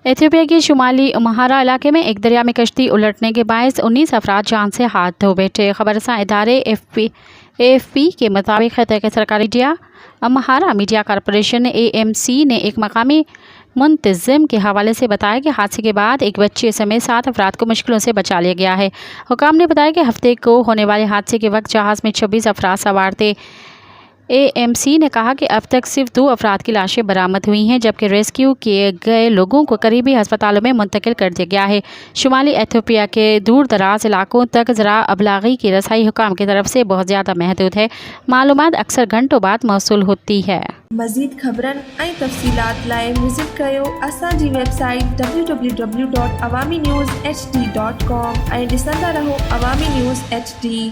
Ethiopia के शुमाली महारा इलाके में एक दरिया में कश्ती उलटने के बायस 19 अफराद जान से हाथ धो बैठे। खबरसां इदारे AFP के मुताबिक खत्े के सरकारी मीडिया महारा मीडिया कॉरपोरेशन AMC ने एक मकामी मुंतज़िम के हवाले से बताया कि हादसे के बाद एक बच्चे समेत 7 अफराद को मुश्किलों से बचा लिया गया है। हुकाम ने बताया कि हफ्ते को होने वाले हादसे के वक्त जहाज़ में 26 अफराद सवार थे। AMC ने कहा कि अब तक सिर्फ 2 अफराद की लाशें बरामद हुई हैं, जबकि रेस्क्यू किए गए लोगों को करीबी अस्पतालों में मुंतकिल कर दिया गया है। शुमाली एथियोपिया के दूर दराज इलाकों तक ज़रा अबलागी की रसाई हुकाम की तरफ से बहुत ज़्यादा महदूद है। मालूमात अक्सर घंटों बाद मौसूल होती है। मज़ीद ख़बरन ऐं तफ़सीलात लाइ विज़िट कयो असांजी वेबसाइट www.awamiNewsHD.com ऐं ॾिसंदा रहो अवामी न्यूज़ HD।